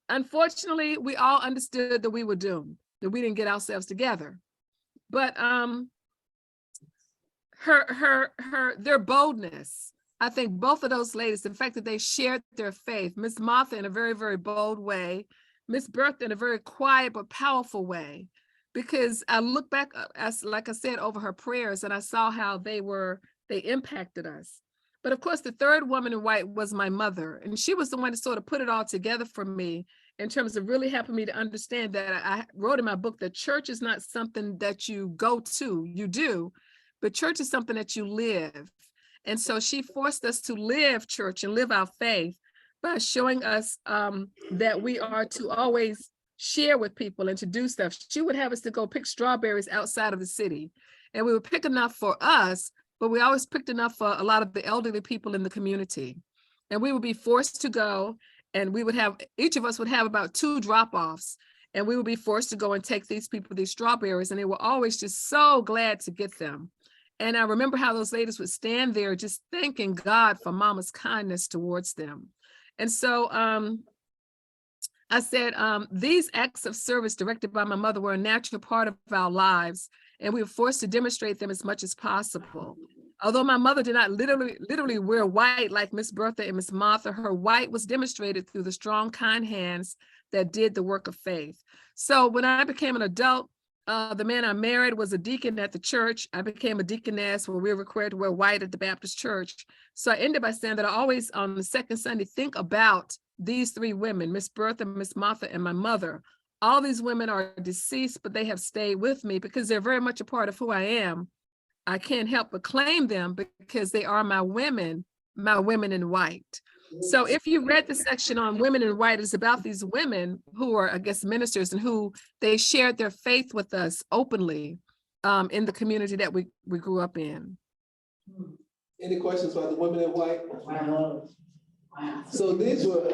unfortunately, we all understood that we were doomed, that we didn't get ourselves together. But their boldness, I think both of those ladies, the fact that they shared their faith, Miss Martha in a very, very bold way, Miss Bertha in a very quiet but powerful way, because I look back, as like I said, over her prayers, and I saw how they impacted us. But of course, the third woman in white was my mother, and she was the one to sort of put it all together for me in terms of really helping me to understand that I wrote in my book that church is not something that you go to, you do, but church is something that you live. And so she forced us to live church and live our faith by showing us that we are to always share with people and to do stuff. She would have us to go pick strawberries outside of the city, and we would pick enough for us, but we always picked enough for a lot of the elderly people in the community. And we would be forced to go, and we would have, each of us would have about 2 drop-offs, and we would be forced to go and take these people these strawberries, and they were always just so glad to get them. And I remember how those ladies would stand there just thanking God for Mama's kindness towards them. And so I said, these acts of service directed by my mother were a natural part of our lives, and we were forced to demonstrate them as much as possible. Although my mother did not literally wear white like Miss Bertha and Miss Martha, her white was demonstrated through the strong, kind hands that did the work of faith. So when I became an adult, the man I married was a deacon at the church. I became a deaconess where we were required to wear white at the Baptist church. So I ended by saying that I always, on the second Sunday, think about these 3 women, Miss Bertha, Miss Martha, and my mother. All these women are deceased, but they have stayed with me because they're very much a part of who I am. I can't help but claim them because they are my women in white. So if you read the section on women in white, it's about these women who are, I guess, ministers, and who they shared their faith with us openly in the community that we grew up in. Any questions about the women in white? So these were,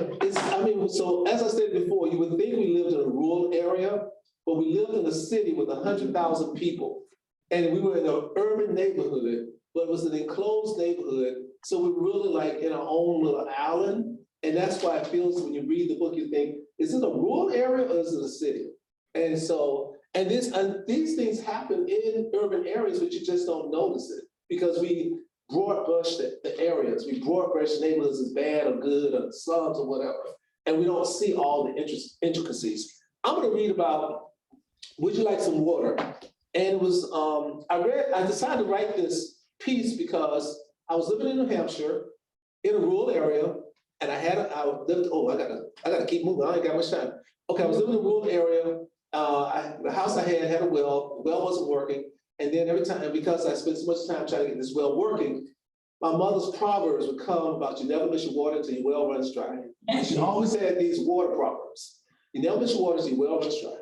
so as I said before, you would think we lived in a rural area, but we lived in a city with 100,000 people. And we were in an urban neighborhood, but it was an enclosed neighborhood. So we were really like in our own little island. And that's why it feels, when you read the book, you think, is it a rural area or is it a city? And so, and these things happen in urban areas, but you just don't notice it because we broad brush the areas. We broad brush neighborhoods as bad or good or slums or whatever. And we don't see all the intricacies. I'm gonna read about, would you like some water? And it was, I decided to write this piece because I was living in New Hampshire in a rural area, and I gotta keep moving, I ain't got much time. Okay, I was living in a rural area. The house I had a well, the well wasn't working. And then every time, because I spent so much time trying to get this well working, my mother's proverbs would come about, you never miss your water until your well runs dry. And she always had these water proverbs. You never miss your water until your well runs dry.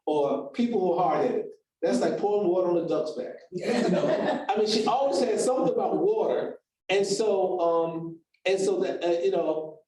Or people who are hard-headed. That's like pouring water on a duck's back. You know? I mean, she always had something about water. And so,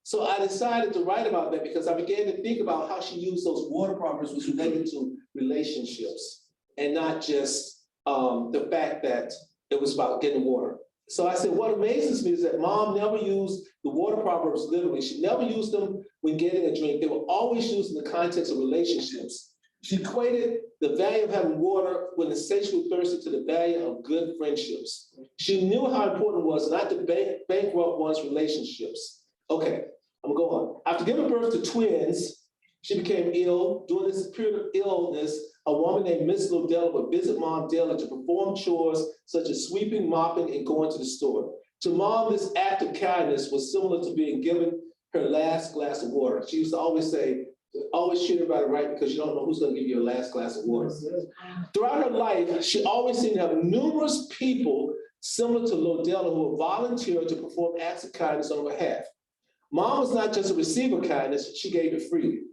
so I decided to write about that because I began to think about how she used those water proverbs which related to relationships and not just the fact that it was about getting water. So I said, what amazes me is that Mom never used the water proverbs literally. She never used them when getting a drink. They were always used in the context of relationships. She equated the value of having water when insatiably thirsty to the value of good friendships. She knew how important it was not to bankrupt one's relationships. Okay, I'm gonna go on. After giving birth to twins, she became ill. During this period of illness, a woman named Miss Lodella would visit Mom daily to perform chores such as sweeping, mopping, and going to the store. To Mom, this act of kindness was similar to being given her last glass of water. She used to always say, always treat everybody right because you don't know who's going to give you your last glass of water. Throughout her life, she always seemed to have numerous people similar to Lodella who would volunteer to perform acts of kindness on her behalf. Mom was not just a receiver of kindness, she gave it freely.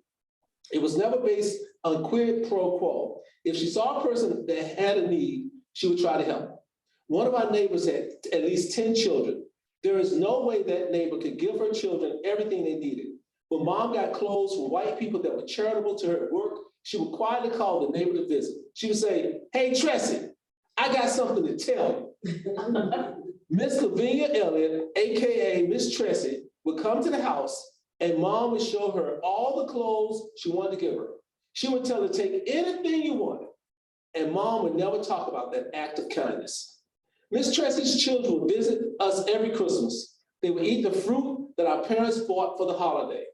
It was never based on quid pro quo. If she saw a person that had a need, she would try to help. One of our neighbors had at least 10 children. There is no way that neighbor could give her children everything they needed. When Mom got clothes from white people that were charitable to her at work, she would quietly call the neighbor to visit. She would say, "Hey, Tressie, I got something to tell you." Miss Lavinia Elliott, AKA Miss Tressie, would come to the house and Mom would show her all the clothes she wanted to give her. She would tell her, "Take anything you wanted." And Mom would never talk about that act of kindness. Miss Tressie's children would visit us every Christmas. They would eat the fruit that our parents bought for the holiday.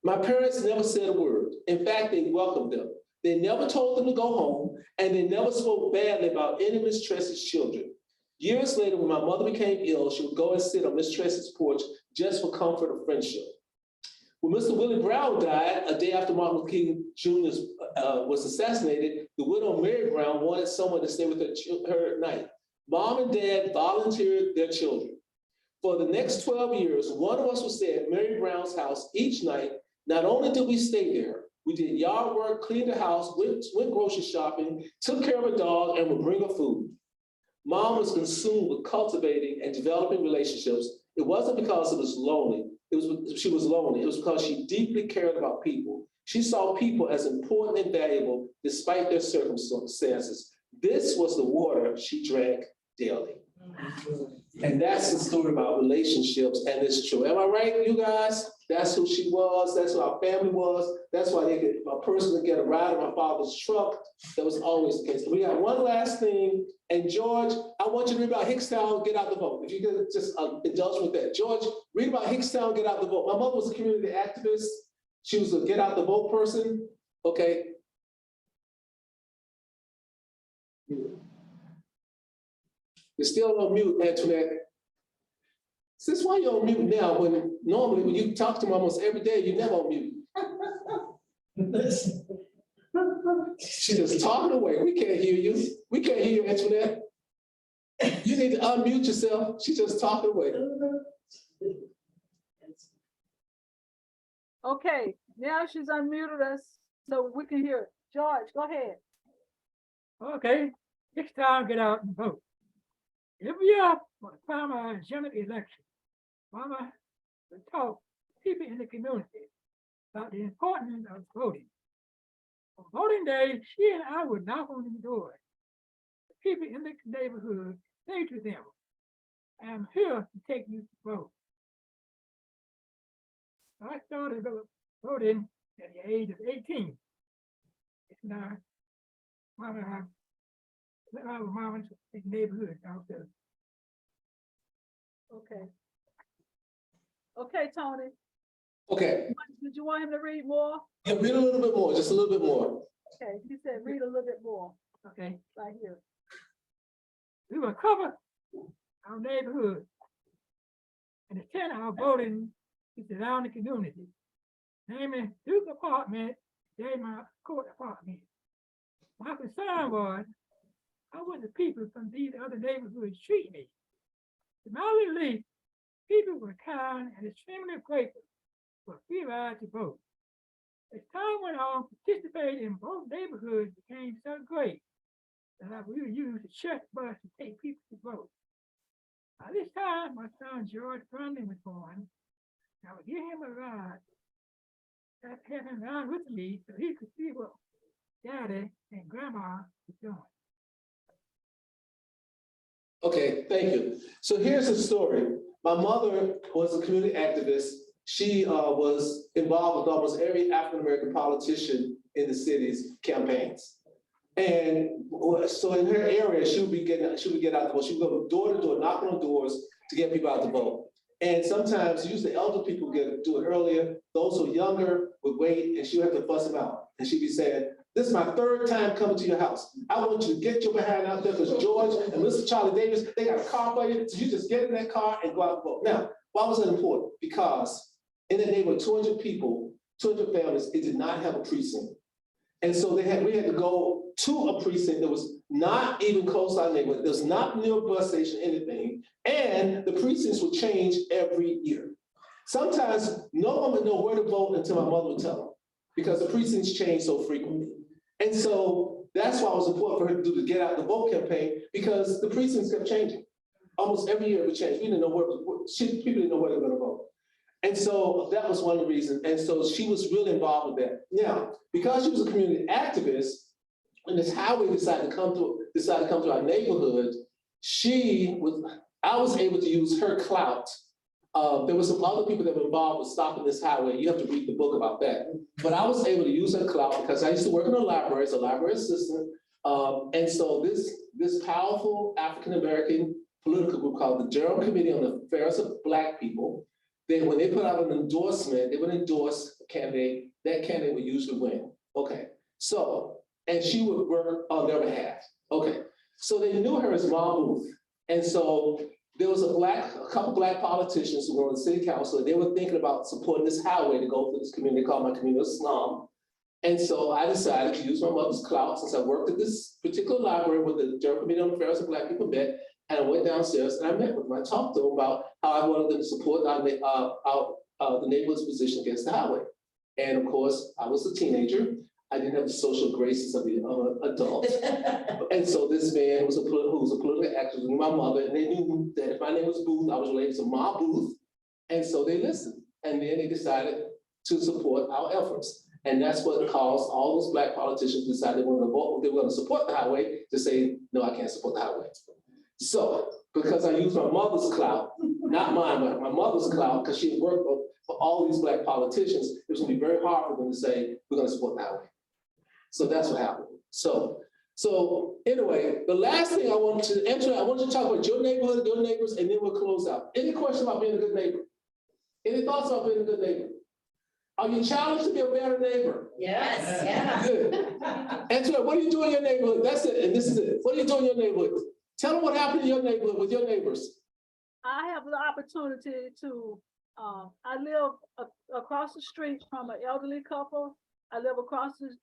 My parents never said a word. In fact, they welcomed them. They never told them to go home, and they never spoke badly about any of Miss Tressie's children. Years later, when my mother became ill, she would go and sit on Miss Tressie's porch just for comfort or friendship. When Mr. Willie Brown died, a day after Martin Luther King Jr. Was assassinated, the widow Mary Brown wanted someone to stay with her at night. Mom and Dad volunteered their children. For the next 12 years, one of us would stay at Mary Brown's house each night. Not only did we stay there, we did yard work, cleaned the house, went grocery shopping, took care of a dog, and would bring her food. Mom was consumed with cultivating and developing relationships. It wasn't because it was lonely. She was lonely. It was because she deeply cared about people. She saw people as important and valuable despite their circumstances. This was the water she drank daily. And that's the story about relationships, and it's true. Am I right, you guys? That's who she was. That's who our family was. That's why a person could get a ride in my father's truck. That was always the case. We got one last thing. And George, I want you to read about Hickstown, Get Out the Vote. If you could just indulge me with that. George, read about Hickstown, Get Out the Vote. My mother was a community activist. She was a Get Out the Vote person. Okay. You're still on mute, Antoinette. Since why you're on mute now when normally when you talk to me almost every day, you never on mute? She's just talking away. We can't hear you. We can't hear you, Antoinette. You need to unmute yourself. She's just talking away. Okay, now she's unmuted us so we can hear it. George, go ahead. Okay, next time get out and vote. Every year for the primary general election, Mama would talk to people in the community about the importance of voting. On voting day, she and I would knock on the door. The people in the neighborhood say to them, "I am here to take you to vote." I started voting at the age of 18. It's now Mama in the neighborhood out there. Okay. Okay, Tony. Okay. Did you want him to read more? Yeah, read a little bit more, just a little bit more. Okay, he said read a little bit more. Okay. Right here. We will cover our neighborhood and extend our voting to surround the community, namely Duke Apartment, Daymont Court Apartment. My concern was, how would the people from these other neighborhoods treat me? To my relief, people were kind and extremely grateful for a free ride to vote. As time went on, participating in both neighborhoods became so great that I would use the church bus to take people to vote. By this time, my son George Grundy was born. I would give him a ride, have him ride with me so he could see what Daddy and Grandma was doing. Okay, thank you. So here's the story. My mother was a community activist. She was involved with almost every African-American politician in the city's campaigns. And so in her area, she would get out the vote. She would go door to door, knocking on doors to get people out to vote. And sometimes, usually elder people would do it earlier. Those who are younger would wait, and she would have to bust them out. And she'd be saying, "This is my third time coming to your house. I want you to get your behind out there because George and Mr. Charlie Davis, they got a car for you. So you just get in that car and go out and vote." Now, why was that important? Because in the neighborhood, 200 people, 200 families, it did not have a precinct. And so we had to go to a precinct that was not even close to our neighborhood. There was not near a bus station, anything. And the precincts would change every year. Sometimes no one would know where to vote until my mother would tell them, because the precincts change so frequently. And so that's why it was important for her to do the Get Out the Vote campaign, because the precincts kept changing. Almost every year it would change. We didn't know people didn't know where they were going to vote. And so that was one of the reasons. And so she was really involved with that. Now, because she was a community activist, when this highway decided to come to our neighborhood, I was able to use her clout. There were some other people that were involved with stopping this highway. You have to read the book about that. But I was able to use her clout because I used to work in a library as a library assistant. And so this powerful African-American political group called the Durham Committee on the Affairs of Black People, when they put out an endorsement, they would endorse a candidate, that candidate would usually win. Okay, so, and she would work on their behalf. Okay, so they knew her as Ma Booth. And so there was a couple Black politicians who were on the city council, and they were thinking about supporting this highway to go through this community called my community of slum. And so I decided to use my mother's clout since I worked at this particular library where the Durham Committee on the Affairs of Black People met. And I went downstairs and I met with them. I talked to them about how I wanted them to support the neighborhood's position against the highway. And of course, I was a teenager. I didn't have the social graces of the adult. And so this man who was a political activist, knew my mother, and they knew that if my name was Booth, I was related to Ma Booth. And so they listened. And then they decided to support our efforts. And that's what caused all those Black politicians to decide they were going to support the highway, to say, no, I can't support the highway. So, because I used my mother's clout, not mine, but my mother's clout, because she had worked for all these Black politicians, it was going to be very hard for them to say, we're going to support the highway. So that's what happened. So anyway, the last thing I want to enter, I want you to talk about your neighborhood, your neighbors, and then we'll close out. Any questions about being a good neighbor? Any thoughts about being a good neighbor? Are you challenged to be a better neighbor? Yes, yeah. Good. Angela, what do you do in your neighborhood? That's it, and this is it. What do you do in your neighborhood? Tell them what happened in your neighborhood with your neighbors. I have the opportunity to, I live across the street from an elderly couple. I live across the,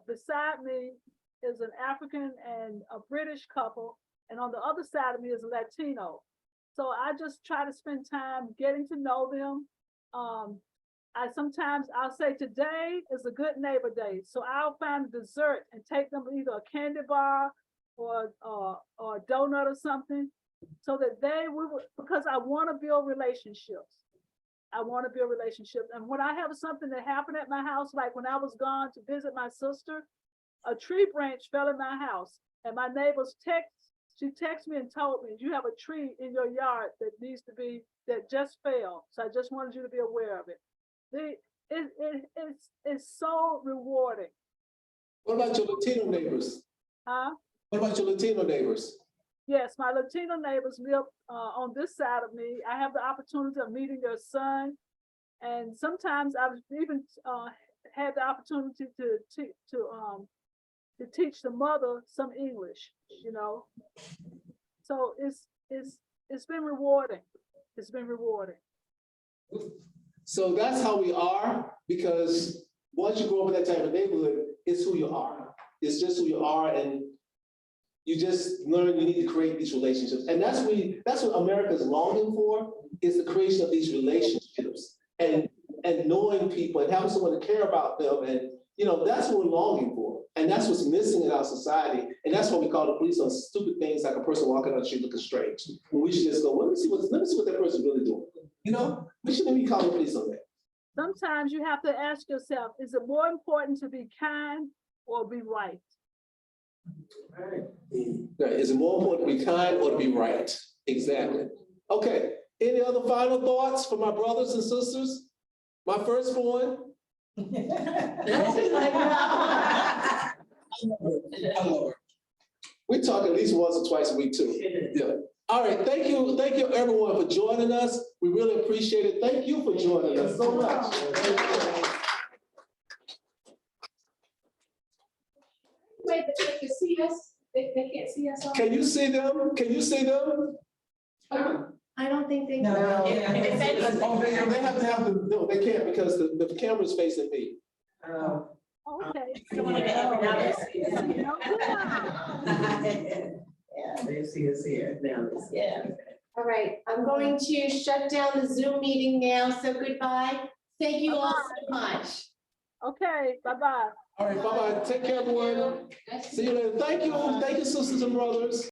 beside me is an African and a British couple. And on the other side of me is a Latino. So I just try to spend time getting to know them. I'll say today is a good neighbor day. So I'll find a dessert and take them either a candy bar or a donut or something, so that because I want to build relationships. I want to build relationships. And when I have something that happened at my house, like when I was gone to visit my sister, a tree branch fell in my house, and my neighbors she texted me and told me, you have a tree in your yard that just fell. So I just wanted you to be aware of it. It's so rewarding. What about your Latino neighbors? Huh? What about your Latino neighbors? Yes, my Latino neighbors live on this side of me. I have the opportunity of meeting their son. And sometimes I've even had the opportunity to teach the mother some English, you know. So it's been rewarding. It's been rewarding. So that's how we are, because once you grow up in that type of neighborhood, it's who you are. It's just who you are, and you just learn you need to create these relationships. And that's what America's longing for, is the creation of these relationships and knowing people and having someone to care about them. And that's what we're longing for. And that's what's missing in our society. And that's why we call the police on stupid things like a person walking down the street looking strange. And we should just go, well, let me see what that person's really doing. We shouldn't be calling the police on that. Sometimes you have to ask yourself, is it more important to be kind or be right? Is it more important to be kind or to be right? Exactly. Okay. Any other final thoughts for my brothers and sisters? My firstborn. I love her. We talk at least once or twice a week too. Yeah. All right. Thank you everyone for joining us. We really appreciate it. Thank you for joining us so much. Wait, they can see us. They can't see us. Can you see them? Can you see them? I don't think they No. can. Oh, they have to have the, no, they can't, because the camera's facing me. Okay. Yeah, they see us here now. Yeah. All right, I'm going to shut down the Zoom meeting now, so goodbye. Thank you all so much. Okay, bye-bye. All right, bye-bye. Take care, everyone. See you later. Thank you, sisters and brothers.